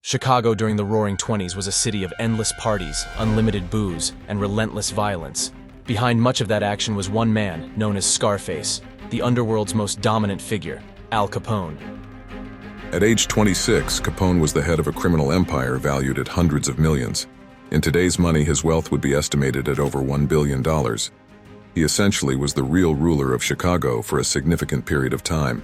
Chicago during the Roaring Twenties was a city of endless parties, unlimited booze, and relentless violence. Behind much of that action was one man, known as Scarface, the underworld's most dominant figure, Al Capone. At age 26, Capone was the head of a criminal empire valued at hundreds of millions. In today's money, his wealth would be estimated at over $1 billion. He essentially was the real ruler of Chicago for a significant period of time.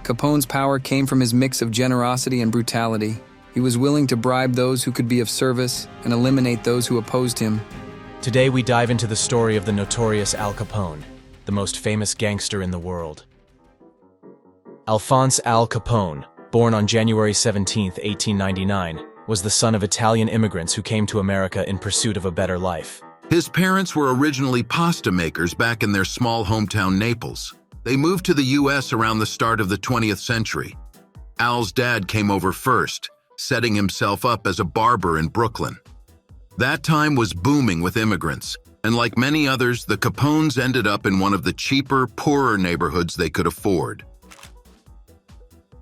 Capone's power came from his mix of generosity and brutality. He was willing to bribe those who could be of service and eliminate those who opposed him. Today we dive into the story of the notorious Al Capone, the most famous gangster in the world. Alphonse Al Capone, born on January 17, 1899, was the son of Italian immigrants who came to America in pursuit of a better life. His parents were originally pasta makers back in their small hometown Naples. They moved to the U.S. around the start of the 20th century. Al's dad came over first, setting himself up as a barber in Brooklyn. That time was booming with immigrants, and like many others, the Capones ended up in one of the cheaper, poorer neighborhoods they could afford.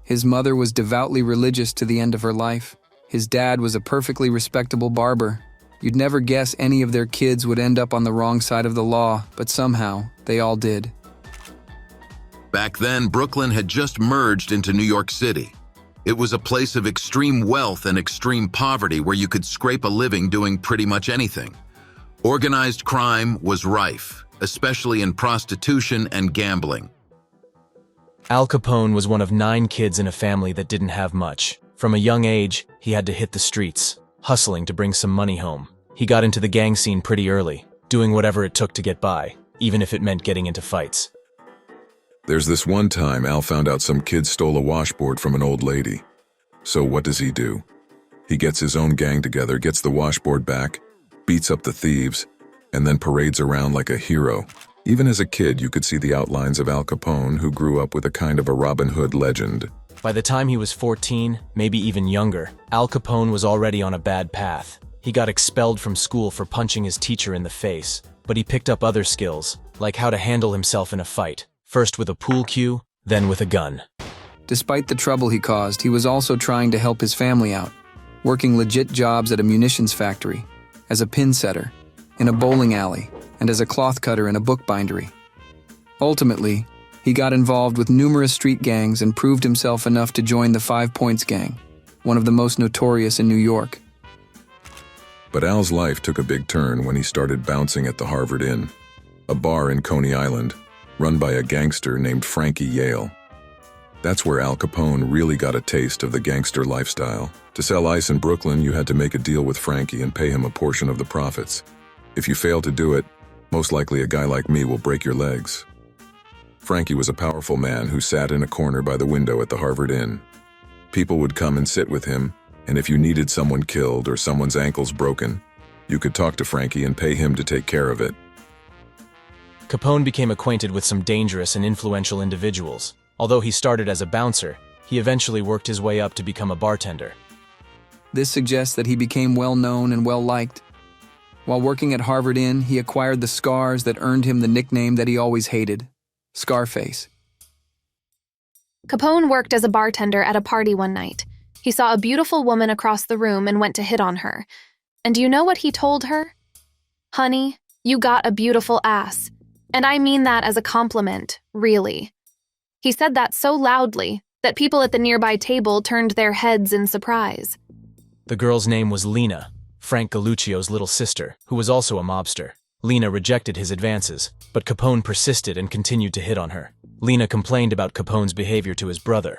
His mother was devoutly religious to the end of her life. His dad was a perfectly respectable barber. You'd never guess any of their kids would end up on the wrong side of the law, but somehow, they all did. Back then, Brooklyn had just merged into New York City. It was a place of extreme wealth and extreme poverty where you could scrape a living doing pretty much anything. Organized crime was rife, especially in prostitution and gambling. Al Capone was one of 9 kids in a family that didn't have much. From a young age, he had to hit the streets, hustling to bring some money home. He got into the gang scene pretty early, doing whatever it took to get by, even if it meant getting into fights. There's this one time Al found out some kid stole a washboard from an old lady. So what does he do? He gets his own gang together, gets the washboard back, beats up the thieves, and then parades around like a hero. Even as a kid, you could see the outlines of Al Capone, who grew up with a kind of a Robin Hood legend. By the time he was 14, maybe even younger, Al Capone was already on a bad path. He got expelled from school for punching his teacher in the face, but he picked up other skills, like how to handle himself in a fight. First with a pool cue, then with a gun. Despite the trouble he caused, he was also trying to help his family out, working legit jobs at a munitions factory, as a pin setter, in a bowling alley, and as a cloth cutter in a bookbindery. Ultimately, he got involved with numerous street gangs and proved himself enough to join the 5 Points Gang, one of the most notorious in New York. But Al's life took a big turn when he started bouncing at the Harvard Inn, a bar in Coney Island, run by a gangster named Frankie Yale. That's where Al Capone really got a taste of the gangster lifestyle. To sell ice in Brooklyn, you had to make a deal with Frankie and pay him a portion of the profits. If you fail to do it, most likely a guy like me will break your legs. Frankie was a powerful man who sat in a corner by the window at the Harvard Inn. People would come and sit with him, and if you needed someone killed or someone's ankles broken, you could talk to Frankie and pay him to take care of it. Capone became acquainted with some dangerous and influential individuals. Although he started as a bouncer, he eventually worked his way up to become a bartender. This suggests that he became well-known and well-liked. While working at Harvard Inn, he acquired the scars that earned him the nickname that he always hated, Scarface. Capone worked as a bartender at a party one night. He saw a beautiful woman across the room and went to hit on her. And do you know what he told her? "Honey, you got a beautiful ass. And I mean that as a compliment, really." He said that so loudly that people at the nearby table turned their heads in surprise. The girl's name was Lena, Frank Galluccio's little sister, who was also a mobster. Lena rejected his advances, but Capone persisted and continued to hit on her. Lena complained about Capone's behavior to his brother.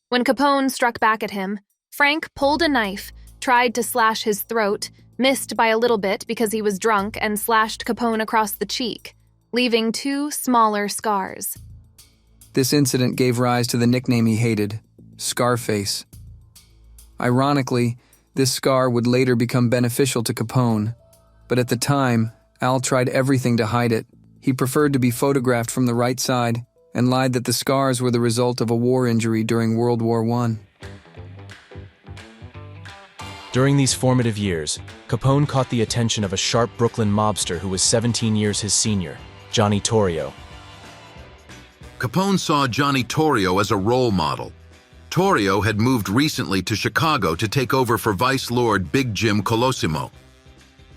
When Capone struck back at him, Frank pulled a knife, tried to slash his throat, missed by a little bit because he was drunk, and slashed Capone across the cheek, leaving 2 smaller scars. This incident gave rise to the nickname he hated, Scarface. Ironically, this scar would later become beneficial to Capone, but at the time, Al tried everything to hide it. He preferred to be photographed from the right side and lied that the scars were the result of a war injury during World War I. During these formative years, Capone caught the attention of a sharp Brooklyn mobster who was 17 years his senior, Johnny Torrio. Capone saw Johnny Torrio as a role model. Torrio had moved recently to Chicago to take over for Vice Lord Big Jim Colosimo.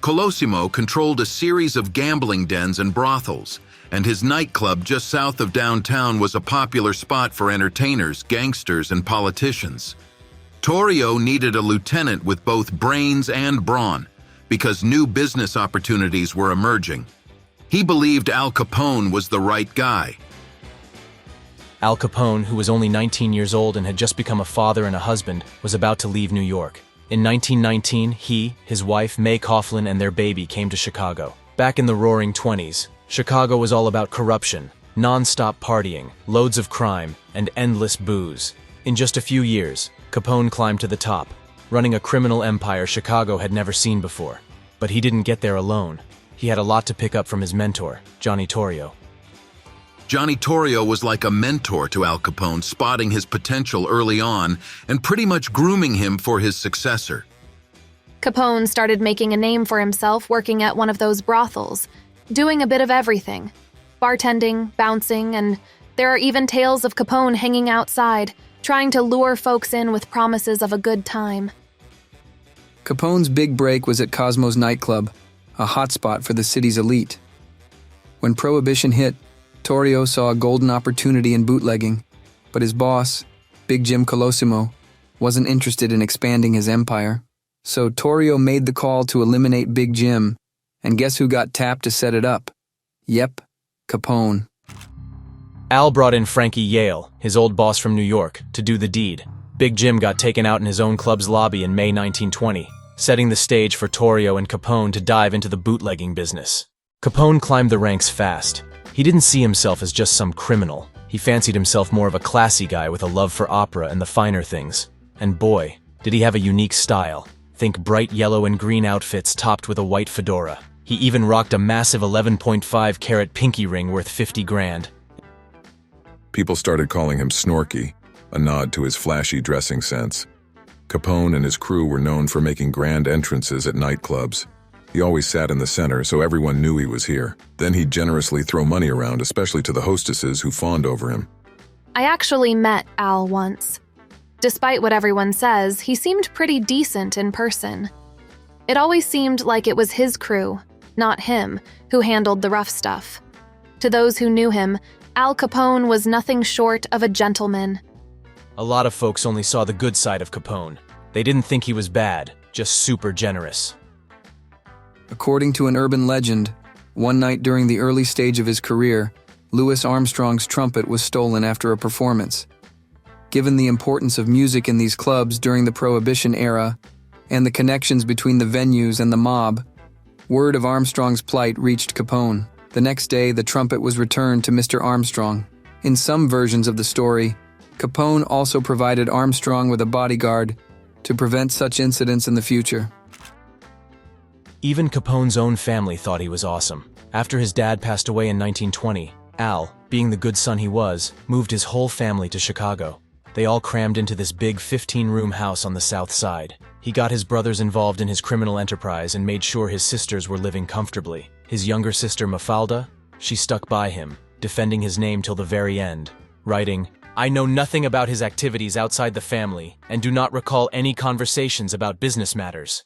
Colosimo controlled a series of gambling dens and brothels, and his nightclub just south of downtown was a popular spot for entertainers, gangsters, and politicians. Torrio needed a lieutenant with both brains and brawn, because new business opportunities were emerging. He believed Al Capone was the right guy. Al Capone, who was only 19 years old and had just become a father and a husband, was about to leave New York. In 1919, he, his wife, May Coughlin, and their baby came to Chicago. Back in the Roaring Twenties, Chicago was all about corruption, non-stop partying, loads of crime, and endless booze. In just a few years, Capone climbed to the top, running a criminal empire Chicago had never seen before. But he didn't get there alone. He had a lot to pick up from his mentor, Johnny Torrio. Johnny Torrio was like a mentor to Al Capone, spotting his potential early on and pretty much grooming him for his successor. Capone started making a name for himself working at one of those brothels, doing a bit of everything. Bartending, bouncing, and there are even tales of Capone hanging outside, trying to lure folks in with promises of a good time. Capone's big break was at Cosmo's nightclub, a hotspot for the city's elite. When Prohibition hit, Torrio saw a golden opportunity in bootlegging, but his boss, Big Jim Colosimo, wasn't interested in expanding his empire. So Torrio made the call to eliminate Big Jim, and guess who got tapped to set it up? Yep, Capone. Al brought in Frankie Yale, his old boss from New York, to do the deed. Big Jim got taken out in his own club's lobby in May 1920, setting the stage for Torrio and Capone to dive into the bootlegging business. Capone climbed the ranks fast. He didn't see himself as just some criminal. He fancied himself more of a classy guy with a love for opera and the finer things. And boy, did he have a unique style. Think bright yellow and green outfits topped with a white fedora. He even rocked a massive 11.5 carat pinky ring worth 50 grand. People started calling him Snorky, a nod to his flashy dressing sense. Capone and his crew were known for making grand entrances at nightclubs. He always sat in the center, so everyone knew he was here. Then he'd generously throw money around, especially to the hostesses who fawned over him. I actually met Al once. Despite what everyone says, he seemed pretty decent in person. It always seemed like it was his crew, not him, who handled the rough stuff. To those who knew him, Al Capone was nothing short of a gentleman. A lot of folks only saw the good side of Capone. They didn't think he was bad, just super generous. According to an urban legend, one night during the early stage of his career, Louis Armstrong's trumpet was stolen after a performance. Given the importance of music in these clubs during the Prohibition era and the connections between the venues and the mob, word of Armstrong's plight reached Capone. The next day, the trumpet was returned to Mr. Armstrong. In some versions of the story, Capone also provided Armstrong with a bodyguard to prevent such incidents in the future. Even Capone's own family thought he was awesome. After his dad passed away in 1920, Al, being the good son he was, moved his whole family to Chicago. They all crammed into this big 15-room house on the south side. He got his brothers involved in his criminal enterprise and made sure his sisters were living comfortably. His younger sister Mafalda, she stuck by him, defending his name till the very end, writing, "I know nothing about his activities outside the family and do not recall any conversations about business matters."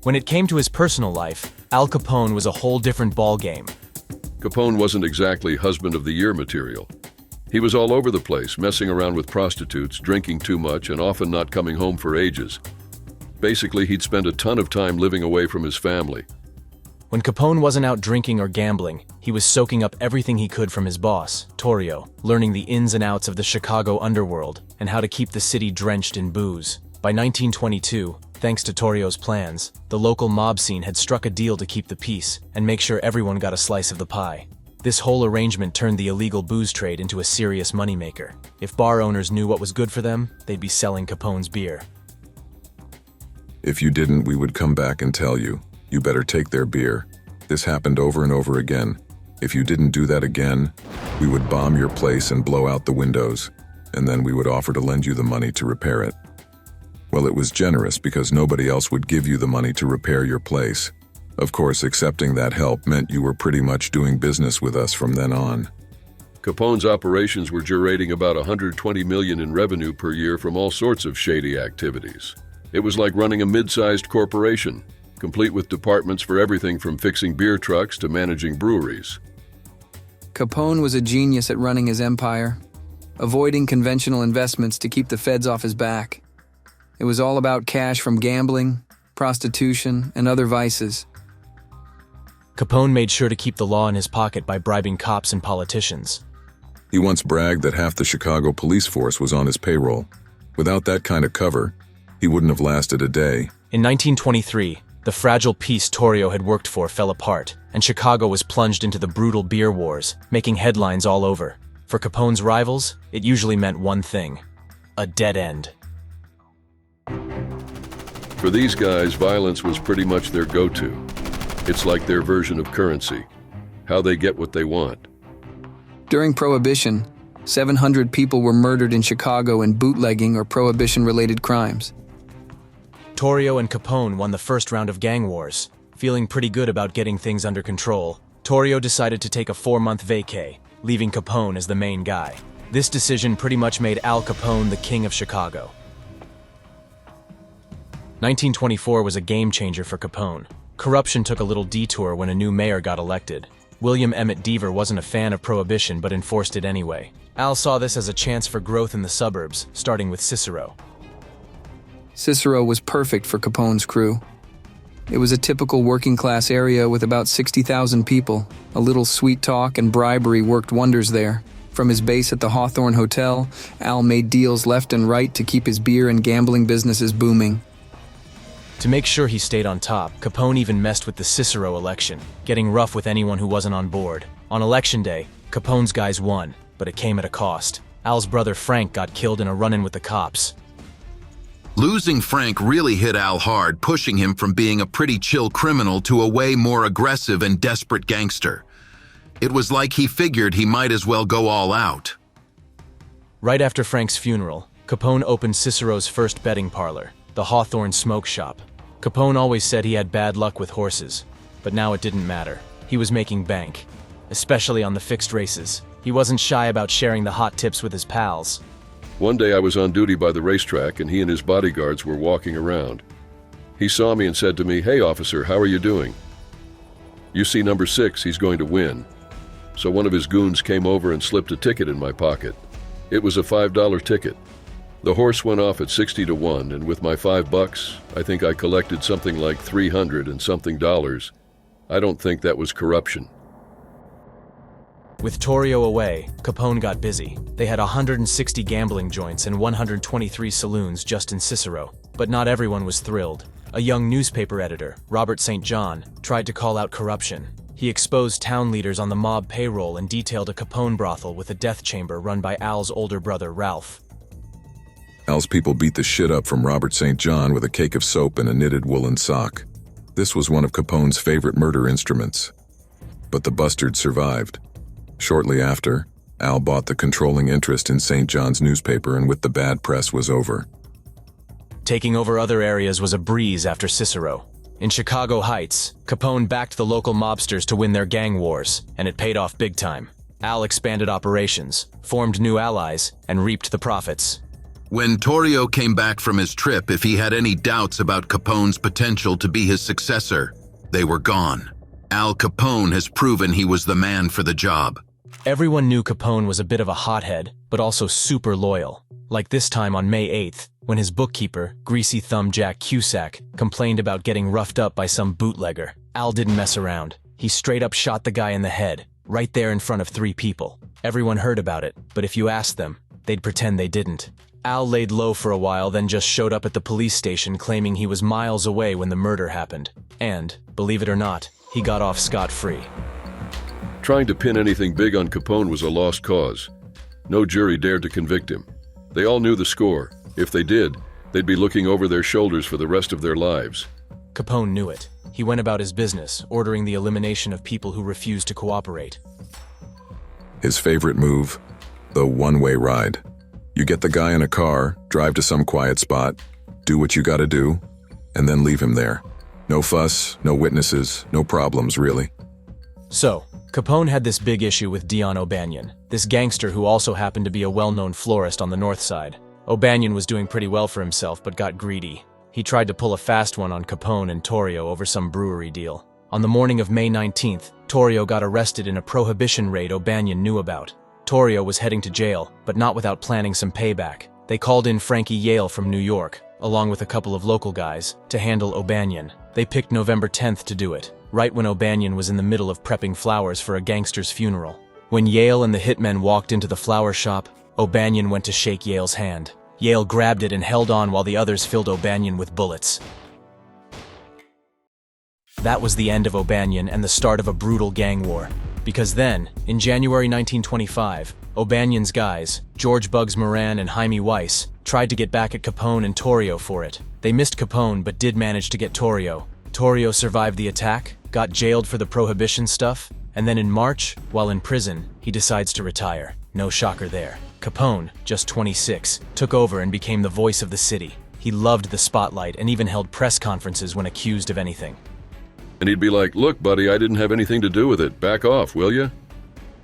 When it came to his personal life, Al Capone was a whole different ballgame. Capone wasn't exactly husband of the year material. He was all over the place, messing around with prostitutes, drinking too much, and often not coming home for ages. Basically, he'd spend a ton of time living away from his family. When Capone wasn't out drinking or gambling, he was soaking up everything he could from his boss, Torrio, learning the ins and outs of the Chicago underworld and how to keep the city drenched in booze. By 1922, thanks to Torrio's plans, the local mob scene had struck a deal to keep the peace and make sure everyone got a slice of the pie. This whole arrangement turned the illegal booze trade into a serious moneymaker. If bar owners knew what was good for them, they'd be selling Capone's beer. If you didn't, we would come back and tell you, you better take their beer. This happened over and over again. If you didn't do that again, we would bomb your place and blow out the windows, and then we would offer to lend you the money to repair it. Well, it was generous because nobody else would give you the money to repair your place. Of course, accepting that help meant you were pretty much doing business with us from then on. Capone's operations were generating about $120 million in revenue per year from all sorts of shady activities. It was like running a mid-sized corporation, complete with departments for everything from fixing beer trucks to managing breweries. Capone was a genius at running his empire, avoiding conventional investments to keep the feds off his back. It was all about cash from gambling, prostitution, and other vices. Capone made sure to keep the law in his pocket by bribing cops and politicians. He once bragged that half the Chicago police force was on his payroll. Without that kind of cover, he wouldn't have lasted a day. In 1923, the fragile peace Torrio had worked for fell apart, and Chicago was plunged into the brutal beer wars, making headlines all over. For Capone's rivals, it usually meant one thing: a dead end. For these guys, violence was pretty much their go-to. It's like their version of currency, how they get what they want. During Prohibition, 700 people were murdered in Chicago in bootlegging or Prohibition-related crimes. Torrio and Capone won the first round of gang wars. Feeling pretty good about getting things under control, Torrio decided to take a 4-month vacay, leaving Capone as the main guy. This decision pretty much made Al Capone the king of Chicago. 1924 was a game-changer for Capone. Corruption took a little detour when a new mayor got elected. William Emmett Deaver wasn't a fan of Prohibition but enforced it anyway. Al saw this as a chance for growth in the suburbs, starting with Cicero. Cicero was perfect for Capone's crew. It was a typical working-class area with about 60,000 people. A little sweet talk and bribery worked wonders there. From his base at the Hawthorne Hotel, Al made deals left and right to keep his beer and gambling businesses booming. To make sure he stayed on top, Capone even messed with the Cicero election, getting rough with anyone who wasn't on board. On election day, Capone's guys won, but it came at a cost. Al's brother Frank got killed in a run-in with the cops. Losing Frank really hit Al hard, pushing him from being a pretty chill criminal to a way more aggressive and desperate gangster. It was like he figured he might as well go all out. Right after Frank's funeral, Capone opened Cicero's first betting parlor, the Hawthorne Smoke Shop. Capone always said he had bad luck with horses, but now it didn't matter. He was making bank, especially on the fixed races. He wasn't shy about sharing the hot tips with his pals. One day I was on duty by the racetrack and he and his bodyguards were walking around. He saw me and said to me, "Hey officer, how are you doing? You see number 6, he's going to win." So one of his goons came over and slipped a ticket in my pocket. It was a $5 ticket. The horse went off at 60 to 1, and with my $5, I think I collected something like $300 and something dollars. I don't think that was corruption. With Torrio away, Capone got busy. They had 160 gambling joints and 123 saloons just in Cicero. But not everyone was thrilled. A young newspaper editor, Robert St. John, tried to call out corruption. He exposed town leaders on the mob payroll and detailed a Capone brothel with a death chamber run by Al's older brother, Ralph. Al's people beat the shit up from Robert St. John with a cake of soap and a knitted woolen sock. This was one of Capone's favorite murder instruments. But the bastard survived. Shortly after, Al bought the controlling interest in St. John's newspaper, and with the bad press was over. Taking over other areas was a breeze after Cicero. In Chicago Heights, Capone backed the local mobsters to win their gang wars, and it paid off big time. Al expanded operations, formed new allies, and reaped the profits. When Torrio came back from his trip, if he had any doubts about Capone's potential to be his successor, they were gone. Al Capone has proven he was the man for the job. Everyone knew Capone was a bit of a hothead, but also super loyal. Like this time on May 8th, when his bookkeeper, Greasy Thumb Jack Cusack, complained about getting roughed up by some bootlegger. Al didn't mess around. He straight up shot the guy in the head, right there in front of 3 people. Everyone heard about it, but if you asked them, they'd pretend they didn't. Al laid low for a while, then just showed up at the police station claiming he was miles away when the murder happened. And, believe it or not, he got off scot-free. Trying to pin anything big on Capone was a lost cause. No jury dared to convict him. They all knew the score. If they did, they'd be looking over their shoulders for the rest of their lives. Capone knew it. He went about his business, ordering the elimination of people who refused to cooperate. His favorite move? The one-way ride. You get the guy in a car, drive to some quiet spot, do what you gotta do, and then leave him there. No fuss, no witnesses, no problems, really. So, Capone had this big issue with Dion O'Banion, this gangster who also happened to be a well-known florist on the north side. O'Banion was doing pretty well for himself but got greedy. He tried to pull a fast one on Capone and Torrio over some brewery deal. On the morning of May 19th, Torrio got arrested in a prohibition raid O'Banion knew about. Torrio was heading to jail, but not without planning some payback. They called in Frankie Yale from New York, along with a couple of local guys, to handle O'Banion. They picked November 10th to do it, right when O'Banion was in the middle of prepping flowers for a gangster's funeral. When Yale and the hitmen walked into the flower shop, O'Banion went to shake Yale's hand. Yale grabbed it and held on while the others filled O'Banion with bullets. That was the end of O'Banion and the start of a brutal gang war. Because then, in January 1925, O'Banion's guys, George Bugs Moran and Jaime Weiss, tried to get back at Capone and Torrio for it. They missed Capone but did manage to get Torrio. Torrio survived the attack, got jailed for the prohibition stuff, and then in March, while in prison, he decides to retire. No shocker there. Capone, just 26, took over and became the voice of the city. He loved the spotlight and even held press conferences when accused of anything. And he'd be like, "Look, buddy, I didn't have anything to do with it. Back off, will ya?"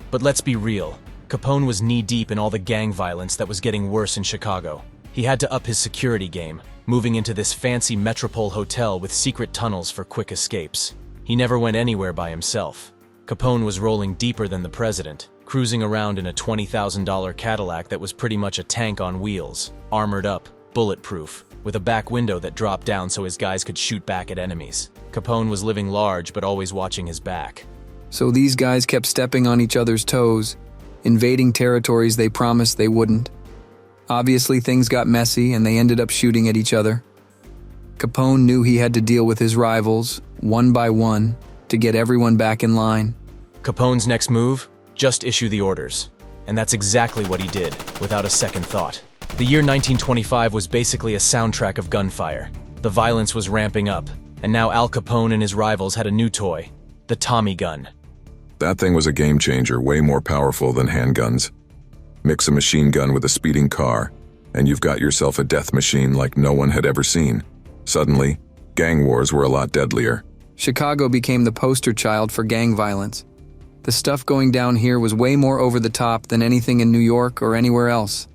But let's be real. Capone was knee-deep in all the gang violence that was getting worse in Chicago. He had to up his security game, moving into this fancy Metropole hotel with secret tunnels for quick escapes. He never went anywhere by himself. Capone was rolling deeper than the president, cruising around in a $20,000 Cadillac that was pretty much a tank on wheels, armored up, bulletproof, with a back window that dropped down so his guys could shoot back at enemies. Capone was living large but always watching his back. So these guys kept stepping on each other's toes, invading territories they promised they wouldn't. Obviously, things got messy and they ended up shooting at each other. Capone knew he had to deal with his rivals, one by one, to get everyone back in line. Capone's next move? Just issue the orders. And that's exactly what he did, without a second thought. The year 1925 was basically a soundtrack of gunfire. The violence was ramping up, and now Al Capone and his rivals had a new toy, the Tommy gun. That thing was a game changer, way more powerful than handguns. Mix a machine gun with a speeding car, and you've got yourself a death machine like no one had ever seen. Suddenly, gang wars were a lot deadlier. Chicago became the poster child for gang violence. The stuff going down here was way more over the top than anything in New York or anywhere else.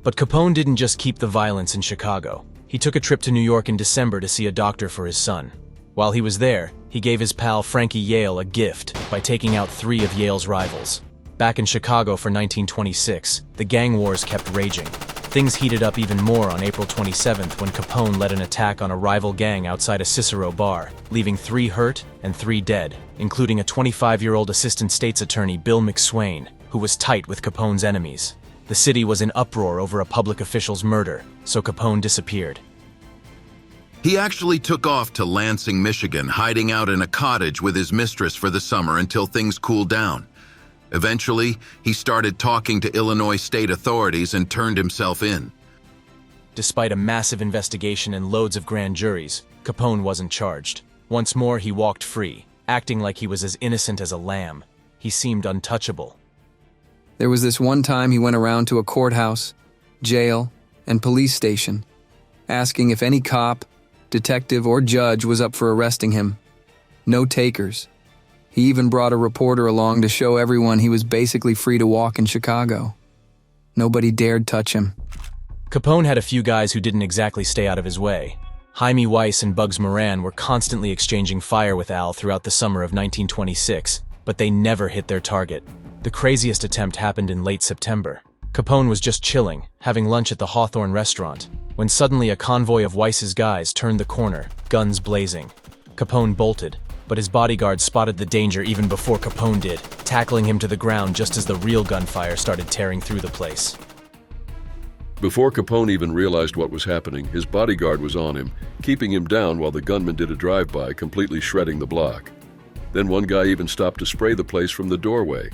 But Capone didn't just keep the violence in Chicago. He took a trip to New York in December to see a doctor for his son. While he was there, he gave his pal Frankie Yale a gift by taking out 3 of Yale's rivals. Back in Chicago for 1926, the gang wars kept raging. Things heated up even more on April 27th when Capone led an attack on a rival gang outside a Cicero bar, leaving 3 hurt and 3 dead, including a 25-year-old assistant state's attorney Bill McSwain, who was tight with Capone's enemies. The city was in uproar over a public official's murder, so Capone disappeared. He actually took off to Lansing, Michigan, hiding out in a cottage with his mistress for the summer until things cooled down. Eventually, he started talking to Illinois state authorities and turned himself in. Despite a massive investigation and loads of grand juries, Capone wasn't charged. Once more, he walked free, acting like he was as innocent as a lamb. He seemed untouchable. There was this one time he went around to a courthouse, jail, and police station, asking if any cop, detective, or judge was up for arresting him. No takers. He even brought a reporter along to show everyone he was basically free to walk in Chicago. Nobody dared touch him. Capone had a few guys who didn't exactly stay out of his way. Jaime Weiss and Bugs Moran were constantly exchanging fire with Al throughout the summer of 1926, but they never hit their target. The craziest attempt happened in late September. Capone was just chilling, having lunch at the Hawthorne restaurant, when suddenly a convoy of Weiss's guys turned the corner, guns blazing. Capone bolted, but his bodyguard spotted the danger even before Capone did, tackling him to the ground just as the real gunfire started tearing through the place. Before Capone even realized what was happening, his bodyguard was on him, keeping him down while the gunman did a drive-by, completely shredding the block. Then one guy even stopped to spray the place from the doorway.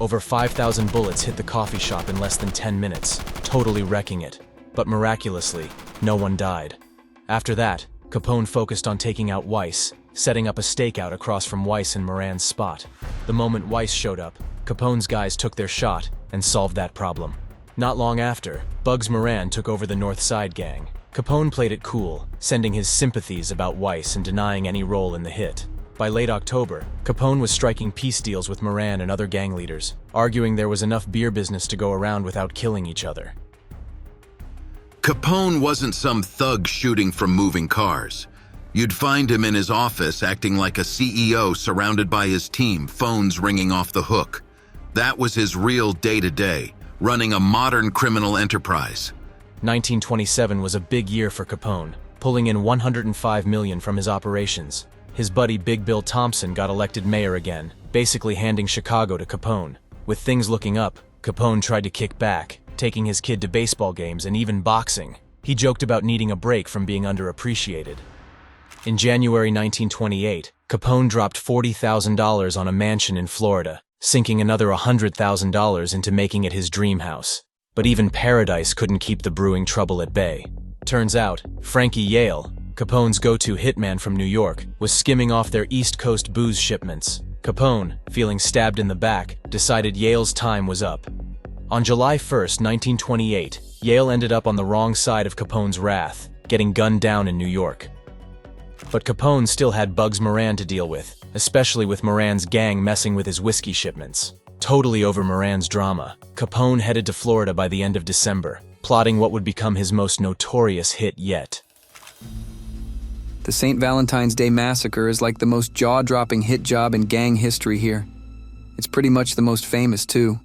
Over 5,000 bullets hit the coffee shop in less than 10 minutes, totally wrecking it. But miraculously, no one died. After that, Capone focused on taking out Weiss, setting up a stakeout across from Weiss and Moran's spot. The moment Weiss showed up, Capone's guys took their shot and solved that problem. Not long after, Bugs Moran took over the North Side gang. Capone played it cool, sending his sympathies about Weiss and denying any role in the hit. By late October, Capone was striking peace deals with Moran and other gang leaders, arguing there was enough beer business to go around without killing each other. Capone wasn't some thug shooting from moving cars. You'd find him in his office acting like a CEO surrounded by his team, phones ringing off the hook. That was his real day-to-day, running a modern criminal enterprise. 1927 was a big year for Capone, pulling in $105 million from his operations. His buddy Big Bill Thompson got elected mayor again, basically handing Chicago to Capone. With things looking up, Capone tried to kick back, taking his kid to baseball games and even boxing. He joked about needing a break from being underappreciated. In January 1928, Capone dropped $40,000 on a mansion in Florida, sinking another $100,000 into making it his dream house. But even paradise couldn't keep the brewing trouble at bay. Turns out, Frankie Yale, Capone's go-to hitman from New York, was skimming off their East Coast booze shipments. Capone, feeling stabbed in the back, decided Yale's time was up. On July 1, 1928, Yale ended up on the wrong side of Capone's wrath, getting gunned down in New York. But Capone still had Bugs Moran to deal with, especially with Moran's gang messing with his whiskey shipments. Totally over Moran's drama, Capone headed to Florida by the end of December, plotting what would become his most notorious hit yet. The St. Valentine's Day Massacre is like the most jaw-dropping hit job in gang history here. It's pretty much the most famous, too.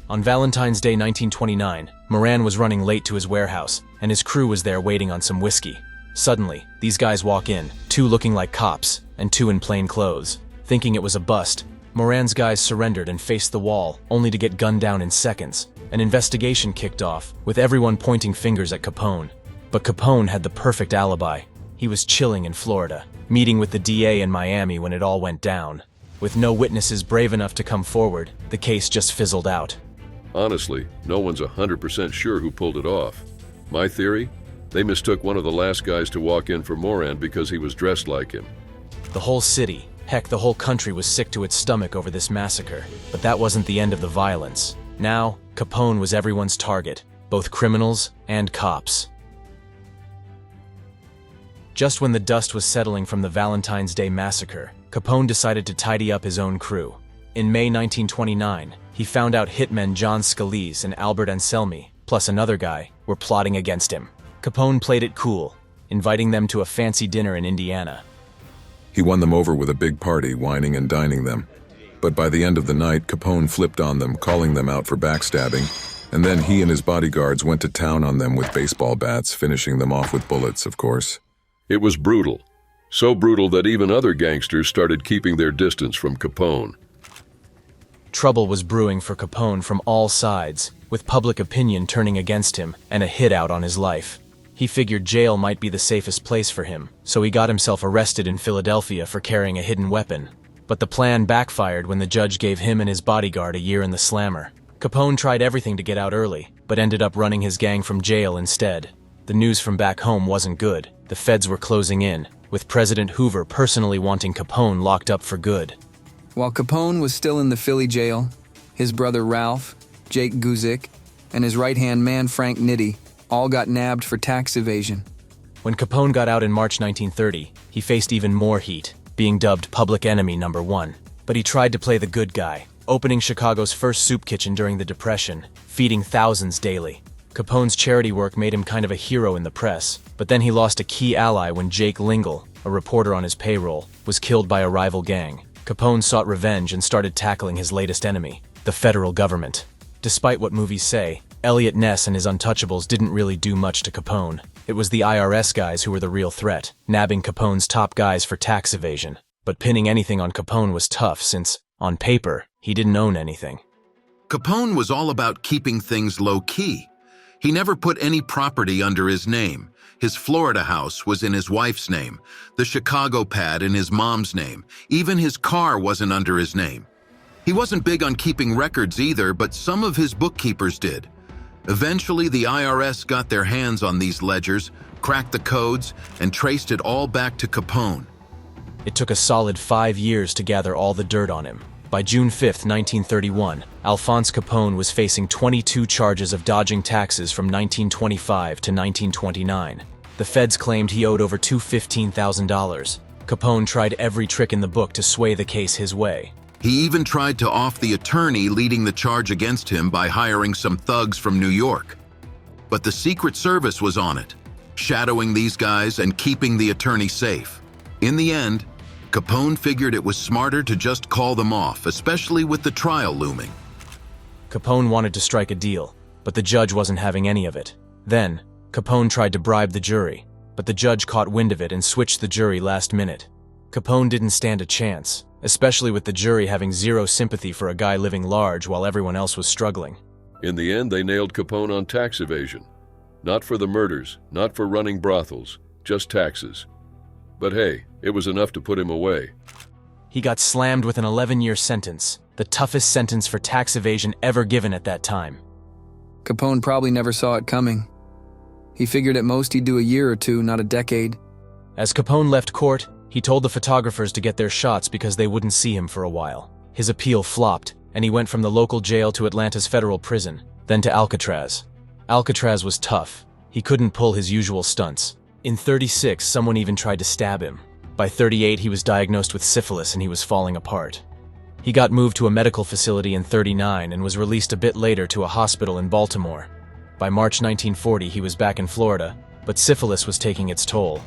On Valentine's Day 1929, Moran was running late to his warehouse, and his crew was there waiting on some whiskey. Suddenly, these guys walk in, 2 looking like cops, and 2 in plain clothes. Thinking it was a bust, Moran's guys surrendered and faced the wall, only to get gunned down in seconds. An investigation kicked off, with everyone pointing fingers at Capone. But Capone had the perfect alibi. He was chilling in Florida, meeting with the DA in Miami when it all went down. With no witnesses brave enough to come forward, the case just fizzled out. Honestly, no one's 100% sure who pulled it off. My theory? They mistook one of the last guys to walk in for Moran because he was dressed like him. The whole city, heck, the whole country was sick to its stomach over this massacre. But that wasn't the end of the violence. Now, Capone was everyone's target, both criminals and cops. Just when the dust was settling from the Valentine's Day Massacre, Capone decided to tidy up his own crew. In May 1929, he found out hitmen John Scalise and Albert Anselmi, plus another guy, were plotting against him. Capone played it cool, inviting them to a fancy dinner in Indiana. He won them over with a big party, wining and dining them. But by the end of the night, Capone flipped on them, calling them out for backstabbing, and then he and his bodyguards went to town on them with baseball bats, finishing them off with bullets, of course. It was brutal. So brutal that even other gangsters started keeping their distance from Capone. Trouble was brewing for Capone from all sides, with public opinion turning against him and a hit out on his life. He figured jail might be the safest place for him, so he got himself arrested in Philadelphia for carrying a hidden weapon. But the plan backfired when the judge gave him and his bodyguard a year in the slammer. Capone tried everything to get out early, but ended up running his gang from jail instead. The news from back home wasn't good. The feds were closing in, with President Hoover personally wanting Capone locked up for good. While Capone was still in the Philly jail, his brother Ralph, Jake Guzik, and his right-hand man Frank Nitti all got nabbed for tax evasion. When Capone got out in March 1930, he faced even more heat, being dubbed Public Enemy #1. But he tried to play the good guy, opening Chicago's first soup kitchen during the Depression, feeding thousands daily. Capone's charity work made him kind of a hero in the press, but then he lost a key ally when Jake Lingle, a reporter on his payroll, was killed by a rival gang. Capone sought revenge and started tackling his latest enemy, the federal government. Despite what movies say, Elliot Ness and his untouchables didn't really do much to Capone. It was the IRS guys who were the real threat, nabbing Capone's top guys for tax evasion. But pinning anything on Capone was tough since, on paper, he didn't own anything. Capone was all about keeping things low-key. He never put any property under his name. His Florida house was in his wife's name, the Chicago pad in his mom's name. Even his car wasn't under his name. He wasn't big on keeping records either, but some of his bookkeepers did. Eventually, the IRS got their hands on these ledgers, cracked the codes, and traced it all back to Capone. It took a solid 5 years to gather all the dirt on him. By June 5, 1931, Alphonse Capone was facing 22 charges of dodging taxes from 1925 to 1929. The feds claimed he owed over $215,000. Capone tried every trick in the book to sway the case his way. He even tried to off the attorney leading the charge against him by hiring some thugs from New York. But the Secret Service was on it, shadowing these guys and keeping the attorney safe. In the end, Capone figured it was smarter to just call them off, especially with the trial looming. Capone wanted to strike a deal, but the judge wasn't having any of it. Then, Capone tried to bribe the jury, but the judge caught wind of it and switched the jury last minute. Capone didn't stand a chance, especially with the jury having zero sympathy for a guy living large while everyone else was struggling. In the end, they nailed Capone on tax evasion. Not for the murders, not for running brothels, just taxes. But hey, it was enough to put him away. He got slammed with an 11-year sentence, the toughest sentence for tax evasion ever given at that time. Capone probably never saw it coming. He figured at most he'd do a year or two, not a decade. As Capone left court, he told the photographers to get their shots because they wouldn't see him for a while. His appeal flopped, and he went from the local jail to Atlanta's federal prison, then to Alcatraz. Alcatraz was tough. He couldn't pull his usual stunts. In 36, someone even tried to stab him. By 38, he was diagnosed with syphilis and he was falling apart. He got moved to a medical facility in 39 and was released a bit later to a hospital in Baltimore. By March 1940, he was back in Florida, but syphilis was taking its toll.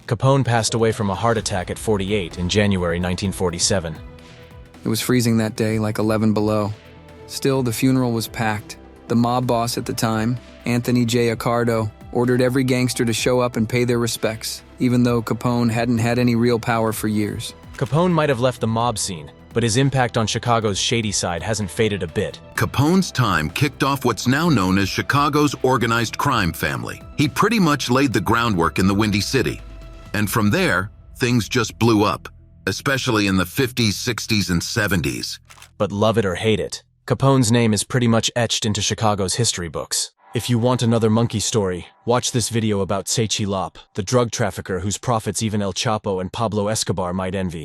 Capone passed away from a heart attack at 48 in January 1947. It was freezing that day, like 11 below. Still, the funeral was packed. The mob boss at the time, Anthony J. Accardo, ordered every gangster to show up and pay their respects, even though Capone hadn't had any real power for years. Capone might have left the mob scene, but his impact on Chicago's shady side hasn't faded a bit. Capone's time kicked off what's now known as Chicago's organized crime family. He pretty much laid the groundwork in the Windy City. And from there, things just blew up, especially in the 50s, 60s, and 70s. But love it or hate it, Capone's name is pretty much etched into Chicago's history books. If you want another monkey story, watch this video about Seichi Lop, the drug trafficker whose profits even El Chapo and Pablo Escobar might envy.